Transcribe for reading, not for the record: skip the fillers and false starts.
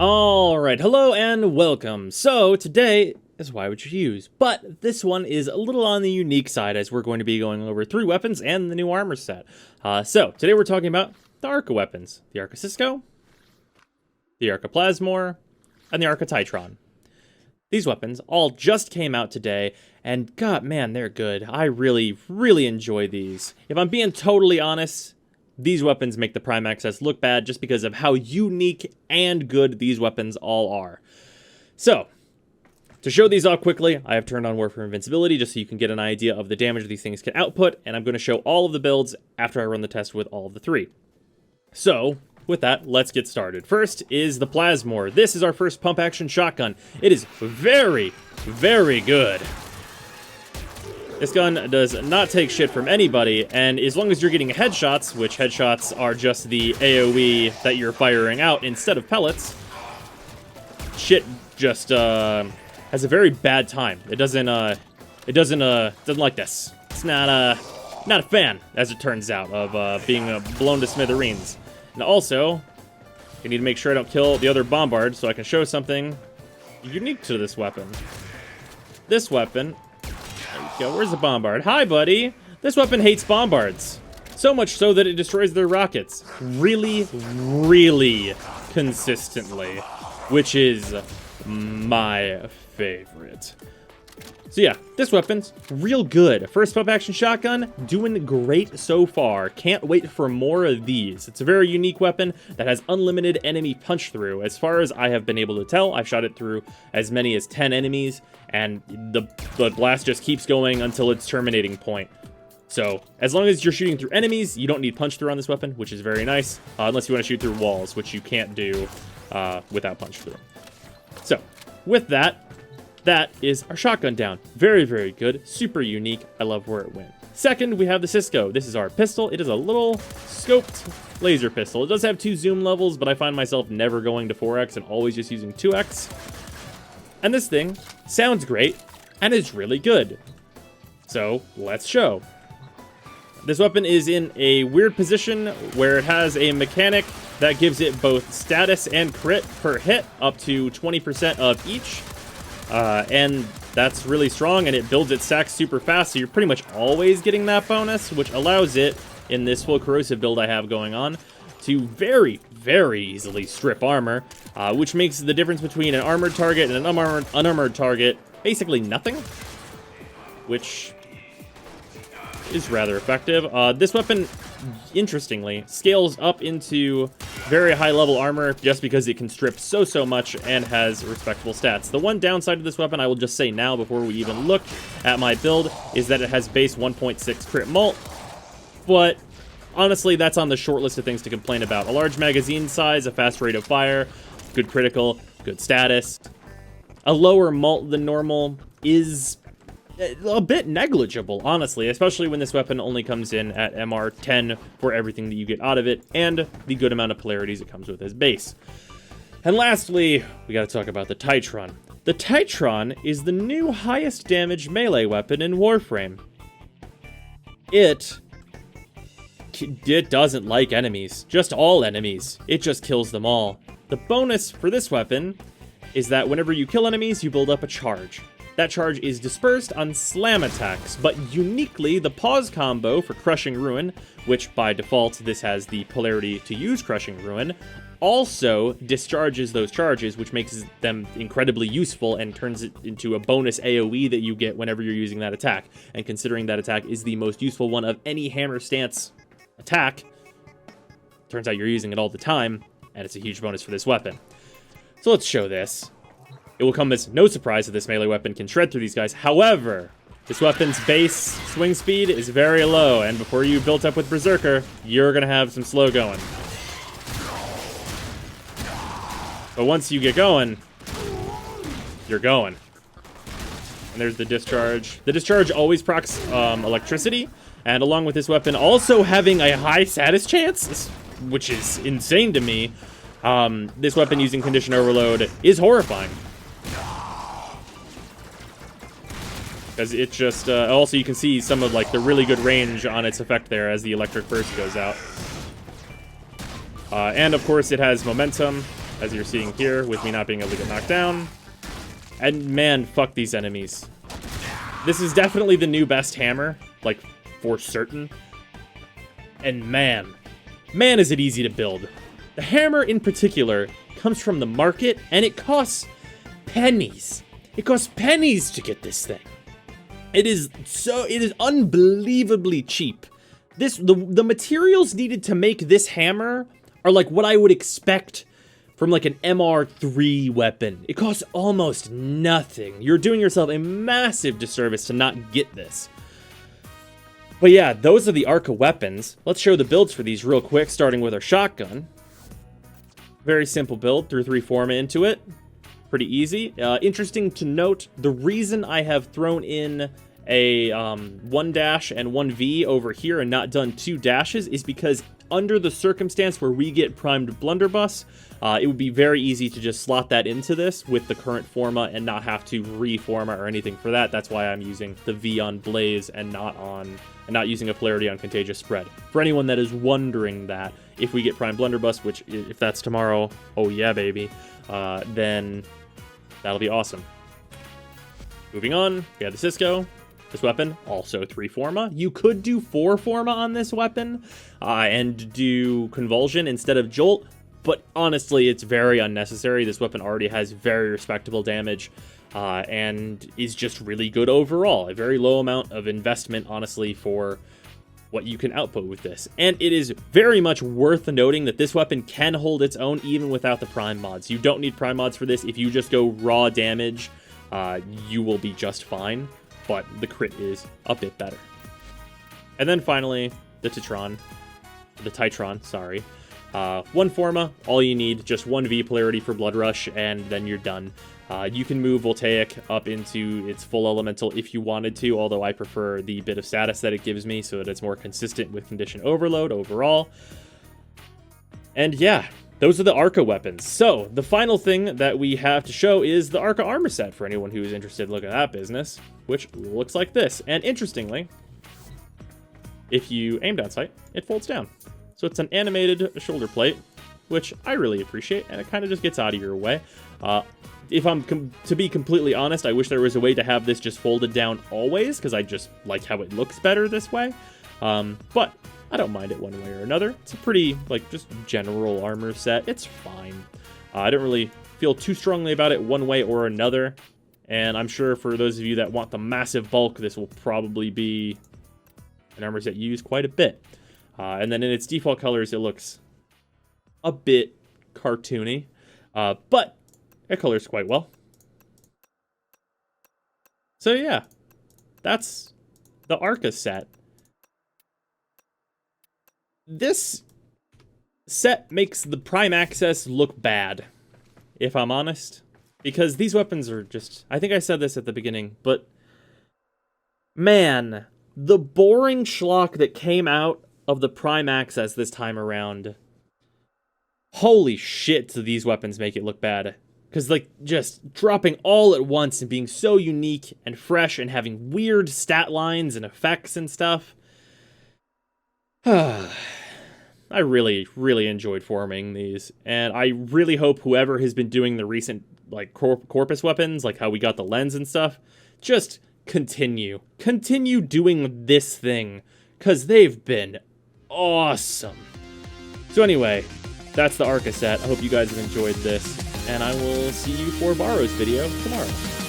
Alright, hello and welcome. So, today is why would you use? But this one is a little on the unique side as we're going to be going over 3 weapons and the new armor set. So, today we're talking about the Arca weapons. The Arca Cisco, the Arca Plasmor, and the Arca Titron. These weapons all just came out today, and god man, they're good. I really enjoy these. If I'm being totally honest, these weapons make the Prime Access look bad just because of how unique and good these weapons all are. So, to show these off quickly, I have turned on Warframe Invincibility just so you can get an idea of the damage these things can output, and I'm going to show all of the builds after I run the test with all of the 3. So, with that, let's get started. First is the Plasmor. This is our first pump-action shotgun. It is very good. This gun does not take shit from anybody, and as long as you're getting headshots, which headshots are just the AoE that you're firing out instead of pellets, shit just has a very bad time. It doesn't like this. It's not a fan, as it turns out, of being blown to smithereens. And also, you need to make sure I don't kill the other bombard, so I can show something unique to this weapon. This weapon. There you go. Where's the bombard? Hi, buddy. This weapon hates bombards. So much so that it destroys their rockets. Really consistently. Which is my favorite. So yeah, this weapon's real good. First pump-action shotgun, doing great so far. Can't wait for more of these. It's a very unique weapon that has unlimited enemy punch-through. As far as I have been able to tell, I've shot it through as many as 10 enemies, and the blast just keeps going until its terminating point. So, as long as you're shooting through enemies, you don't need punch-through on this weapon, which is very nice, unless you want to shoot through walls, which you can't do without punch-through. So, with that is our shotgun down. Very good, super unique. I love where it went. Second, we have the Cisco. This is our pistol. It is a little scoped laser pistol. It does have 2 zoom levels, but I find myself never going to 4x and always just using 2x. And this thing sounds great and is really good. So, let's show. This weapon is in a weird position where it has a mechanic that gives it both status and crit per hit, up to 20% of each. And that's really strong, and it builds its stacks super fast, so you're pretty much always getting that bonus, which allows it, in this full corrosive build I have going on, to very easily strip armor, which makes the difference between an armored target and an unarmored target basically nothing, which is rather effective. This weapon, interestingly, scales up into very high-level armor just because it can strip so much and has respectable stats. The one downside of this weapon, I will just say now before we even look at my build, is that it has base 1.6 crit mult, but honestly, that's on the short list of things to complain about. A large magazine size, a fast rate of fire, good critical, good status. A lower mult than normal is a bit negligible, honestly, especially when this weapon only comes in at MR 10 for everything that you get out of it, and the good amount of polarities it comes with as base. And lastly, we gotta talk about the Titron. The Titron is the new highest damage melee weapon in Warframe. It doesn't like enemies, just all enemies. It just kills them all. The bonus for this weapon is that whenever you kill enemies, you build up a charge. That charge is dispersed on slam attacks, but uniquely, the pause combo for Crushing Ruin, which by default this has the polarity to use Crushing Ruin, also discharges those charges, which makes them incredibly useful and turns it into a bonus AoE that you get whenever you're using that attack. And considering that attack is the most useful one of any hammer stance attack, turns out you're using it all the time, and it's a huge bonus for this weapon. So let's show this. It will come as no surprise that this melee weapon can shred through these guys. However, this weapon's base swing speed is very low, and before you built up with Berserker, you're going to have some slow going. But once you get going, you're going. And there's the discharge. The discharge always procs electricity, and along with this weapon also having a high status chance, which is insane to me, this weapon using Condition Overload is horrifying. Because it just, also you can see some of like the really good range on its effect there as the electric burst goes out. And of course it has momentum, as you're seeing here, with me not being able to get knocked down. And man, fuck these enemies. This is definitely the new best hammer, like, for certain. And man is it easy to build. The hammer in particular comes from the market, and it costs pennies. It costs pennies to get this thing. It is unbelievably cheap. The materials needed to make this hammer are like what I would expect from like an MR3 weapon. It costs almost nothing. You're doing yourself a massive disservice to not get this. But yeah, those are the Arca weapons. Let's show the builds for these real quick, starting with our shotgun. Very simple build, threw 3 Forma into it. Pretty easy. Interesting to note, the reason I have thrown in a 1 dash and 1 V over here and not done 2 dashes is because under the circumstance where we get primed blunderbuss, it would be very easy to just slot that into this with the current Forma and not have to reforma or anything for that. That's why I'm using the V on Blaze and not using a polarity on Contagious Spread. For anyone that is wondering that, if we get primed blunderbuss, which if that's tomorrow, oh yeah baby, then that'll be awesome. Moving on, we have the Cisco. This weapon, also 3 Forma. You could do 4 Forma on this weapon and do Convulsion instead of Jolt, but honestly, it's very unnecessary. This weapon already has very respectable damage and is just really good overall. A very low amount of investment, honestly, for what you can output with this. And it is very much worth noting that this weapon can hold its own even without the Prime mods. You don't need Prime mods for this. If you just go raw damage, you will be just fine. But the crit is a bit better. And then finally, the Titron, sorry. 1 Forma, all you need, just 1 V polarity for Blood Rush, and then you're done. You can move Voltaic up into its full elemental if you wanted to, although I prefer the bit of status that it gives me so that it's more consistent with Condition Overload overall. And yeah, those are the Arca weapons. So, the final thing that we have to show is the Arca armor set for anyone who's interested in looking at that business, which looks like this. And interestingly, if you aim down sight, it folds down. So it's an animated shoulder plate, which I really appreciate, and it kind of just gets out of your way. If I'm to be completely honest, I wish there was a way to have this just folded down always, because I just like how it looks better this way. But I don't mind it one way or another. It's a pretty, like, just general armor set. It's fine. I don't really feel too strongly about it one way or another. And I'm sure for those of you that want the massive bulk, this will probably be an armor set you use quite a bit. And then in its default colors, it looks a bit cartoony. But it colors quite well. So yeah, that's the Arca set. This set makes the Prime Access look bad, if I'm honest. Because these weapons are just... I think I said this at the beginning, but... man, the boring schlock that came out of the Prime Access this time around... holy shit, do these weapons make it look bad. Because, like, just dropping all at once and being so unique and fresh and having weird stat lines and effects and stuff... I really, really enjoyed forming these, and I really hope whoever has been doing the recent, like, Corpus weapons, like how we got the lens and stuff, just continue doing this thing, because they've been awesome. So anyway, that's the Arca set. I hope you guys have enjoyed this, and I will see you for Varro's video tomorrow.